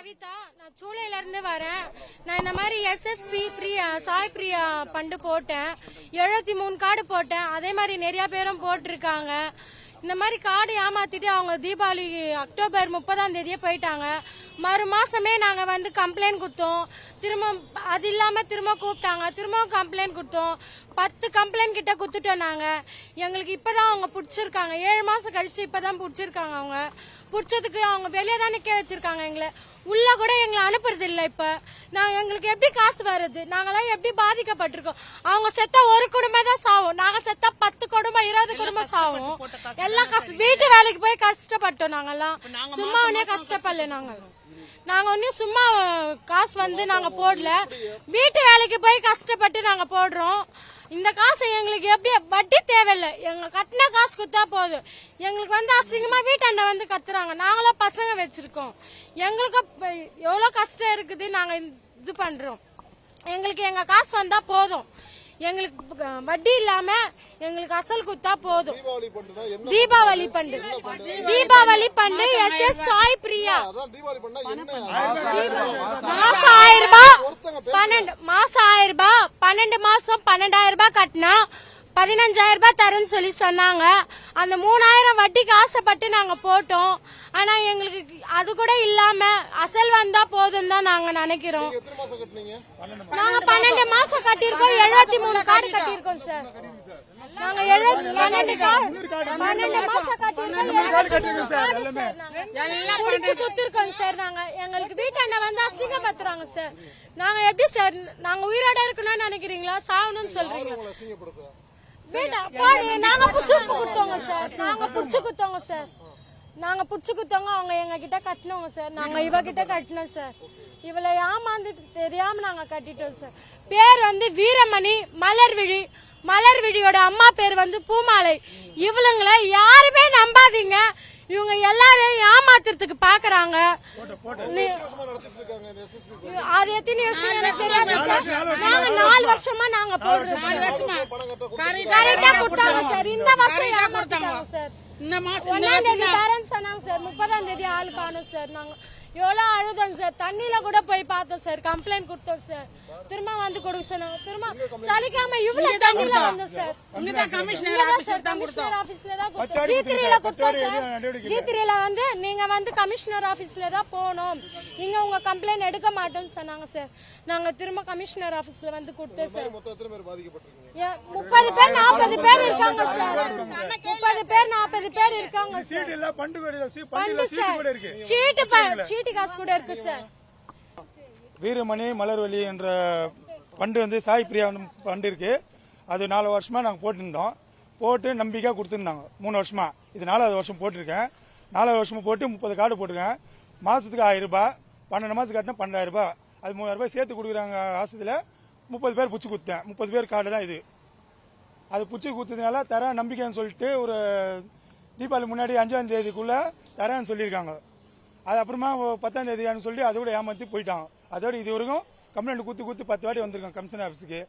கவிதா, நான் சூளையில இருந்து வரேன். நான் இந்த மாதிரி எஸ்எஸ்பி பிரியா சாய் பிரியா பண்டு போட்டேன். 73 கார்டு போட்டேன். அதே மாதிரி நிறைய பேரும் போட்டிருக்காங்க. இந்த மாதிரி கார்டு ஏமாத்திட்டு அவங்க தீபாவளி அக்டோபர் 30ஆம் தேதியே போயிட்டாங்க. மறு மாசமே நாங்க வந்து கம்ப்ளைண்ட் கொடுத்தோம். திரும்ப அது இல்லாம திரும்ப கூப்பிட்டாங்க. திரும்பவும் கம்ப்ளைண்ட் கொடுத்தோம். 10 கம்ப்ளைண்ட் கிட்ட குடுத்துட்டோம் நாங்க. எங்களுக்கு இப்பதான் அவங்க பிடிச்சிருக்காங்க. 7 மாசம் கழிச்சு இப்பதான் பிடிச்சிருக்காங்க. அவங்க பிடிச்சதுக்கு அவங்க வெளியே தான் நிக்க வச்சிருக்காங்க. எங்களை உள்ள கூட எங்களை அனுப்புறது இல்ல. இப்ப நாங்க எங்களுக்கு எப்படி காசு வருது? நாங்களாம் எப்படி பாதிக்கப்பட்டிருக்கோம்? அவங்க செத்தா ஒரு குடும்பம் தான் சாவும். நாங்க செத்தா 10 குடும்பம் 20 குடும்பம் சாவும். எல்லாம் வீட்டு வேலைக்கு போய் கஷ்டப்பட்டோம். நாங்கெல்லாம் சும்மா ஒன்னே கஷ்டப்படல. நாங்க ஒன்னும் சும்மா காசு வந்து நாங்க போடல. வீட்டு வேலைக்கு போய் கஷ்டப்பட்டு நாங்க போடுறோம். இந்த காசு எங்களுக்கு எப்படி வட்டி தேவையில்லை. எங்க கட்டின காசு கொடுத்தா போதும். எங்களுக்கு வந்து அசிங்கமா வீட்டாண்ட வந்து கத்துறாங்க. நாங்களும் பசங்க வச்சிருக்கோம். எங்களுக்கு எவ்வளவு கஷ்டம் இருக்குது. நாங்க இது பண்றோம். எங்களுக்கு எங்க காசு வந்தா போதும். எங்களுக்கு வட்டி இல்லாம எங்களுக்கு அசல் குத்தா போதும். தீபாவளி பண்டு எஸ்எஸ் சாய் பிரியா மாசம் 1000 ரூபாய் 12 மாசம் 12,000 ரூபாய் கட்டினா 15,000 ரூபாய் தரேன்னு சொல்லி சொன்னாங்க. அந்த 3,000 வட்டிக்கு ஆசைப்பட்டு நாங்க போட்டோம். ஆனா எங்களுக்கு அது கூட இல்லாம அசல் வந்தா போதும் தான் நாங்க நினைக்கிறோம். நாங்க 12 மாசம் கட்டிருக்கோம். 73 கார்டு கட்டிருக்கோம் சார். நாங்க 12 மாசம் கட்டிருக்கோம் சார். நாங்க எங்களுக்கு வீட்டாண்ட வந்து அசிங்கப்படுத்துறாங்க சார். நாங்க எப்படி சார் நாங்க உயிரோட இருக்கணும்னு நினைக்கிறீங்களா? சாகணும்னு சொல்றீங்களா? நாங்க புடிச்சு குத்தவங்க அவங்க எங்க கிட்ட கட்டினவங்க சார். நாங்க இவ கிட்ட கட்டினோம் சார். இவளை ஏமாந்து தெரியாம நாங்க கட்டிட்டோம் சார். பேர் வந்து வீரமணி மலர்விழியோட அம்மா பேர் வந்து பூமாலை. இவளுங்களை யாருமே நம்பாதீங்க. இவங்க எல்லாரும் ஏமாத்துறதுக்கு பாக்குறாங்க. அது எத்தனை வருஷம் எனக்கு தெரியாது சார். நாங்க 4 வருஷமா நாங்க போடுறோம். கரெக்டா கொடுத்தாங்க சார். இந்த வருஷம் ஏமாத்தாங்க சார். 1ஆம் தேதி தரேன்னு சொன்னாங்க சார். 30ஆம் தேதி ஆள் காணும் சார். நாங்க எவ்வளவு அழுதோம் சார். தண்ணியில கூட போய் பார்த்தோம் சார். கம்ப்ளைண்ட் கொடுத்தோம் சார். திரும்ப வந்து கொடுக்க சொன்னாங்க. திரும்ப சலிக்காம இவ்வளவு தண்ணியில வந்தோம் சார். கமிஷனர் ஆபீஸ்ல தான் கொடுத்தோம். ஜி3ல வந்து நீங்க வந்து கமிஷனர் ஆபீஸ்ல தான் போகணும். இங்க உங்க கம்ப்ளைண்ட் எடுக்க மாட்டோம்னு சொன்னாங்க சார். நாங்க திரும்ப கமிஷனர் ஆபீஸ்ல வந்து கொடுத்தோம் சார். 30 பேர் 40 பேர் இருக்காங்க சார். 30 பேர் 40 பேர் இருக்காங்க சார். சீட்டு காசு கூட இருக்கு சார். வீரமணி மலர்வழி என்ற பண்டு வந்து சாய் பிரியா பண்டு இருக்கு. அது 4 வருஷமா நாங்க போட்டுருந்தோம். போட்டு நம்பிக்கை கொடுத்துருந்தாங்க 3 வருஷமா. இது 4வது வருஷம் போட்டிருக்கேன். 4வது வருஷமா போட்டு 30 கார்டு போட்டிருக்கேன். மாசத்துக்கு 1000 ரூபாய், 12 மாசம் கட்டினா 12,000 ரூபாய். அது 3,000 ரூபாய் சேர்த்து கொடுக்குறாங்க. ஆசத்துல 30 பேர் புடிச்சு கொடுத்தேன். 30 பேர் கார்டு தான் இது. அது புடிச்சு கொடுத்ததுனால தர நம்பிக்கைன்னு சொல்லிட்டு ஒரு தீபாவளி முன்னாடி 5ஆம் தேதிக்குள்ள தரேன்னு சொல்லியிருக்காங்க. அது அப்புறமா 10ஆம் தேதியானு சொல்லி அதோட ஏமாத்தி போயிட்டாங்க. அதோட இது வரைக்கும் கம்ப்ளைண்ட் குத்து 10 வாட்டி வந்திருக்காங்க கமிஷனர் ஆஃபீஸுக்கு.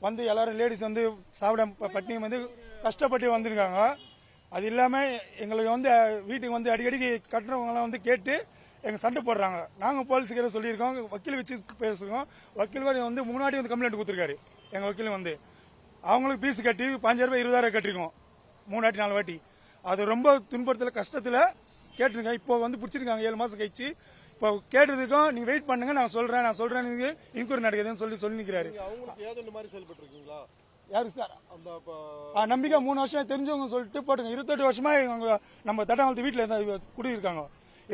வந்து எல்லாரும் லேடிஸ் வந்து சாப்பிட பட்டினி வந்து கஷ்டப்பட்டு வந்திருக்காங்க. அது இல்லாம எங்களுக்கு வந்து வீட்டுக்கு வந்து அடிக்கடிக்கு கட்டுறவங்களாம் வந்து கேட்டு எங்க சண்டை போடுறாங்க. நாங்க போலீஸுக்கு சொல்லியிருக்கோம். வக்கீல் வச்சு பேசுறோம். வக்கீல் வந்து முன்னாடி வந்து கம்ப்ளைண்ட் கொடுத்துருக்காரு. எங்க வக்கீல் வந்து அவங்களுக்கு பீஸ் கட்டி 5,000 ரூபாய் 20,000 கட்டிருக்கோம். 3 வாட்டி 4 வாட்டி. அது ரொம்ப துன்புறுத்தல கஷ்டத்துல கேட்டிருக்கேன். இப்போ வந்து பிடிச்சிருக்காங்க 7 மாசம் கழிச்சு. இப்போ கேட்டதுக்கும் நீங்க வெயிட் பண்ணுங்க, நான் சொல்றேன் இன்கொயரி நடக்குதுன்னு சொல்லி நிக்கிறாரு. யாரு சார்? நம்பிக்கை 3 வருஷம் தெரிஞ்சவங்க சொல்லிட்டு போட்டுங்க. 28 வருஷமா நம்ம தட்டாங்கலத்து வீட்டுல குடியிருக்காங்க.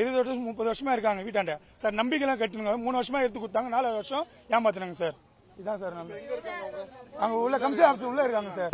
28 வருஷம் 30 வருஷமா இருக்காங்க வீட்டாண்ட சார். நம்பிக்கைலாம் கட்டுங்க. 3 வருஷமா எடுத்து கொடுத்தாங்க. 4வது வருஷம் ஏமாத்தினாங்க சார். இதான் சார் நம்பிக்கை. அவங்க உள்ள கமிஷன் ஆபீஸ் உள்ள இருக்காங்க சார்.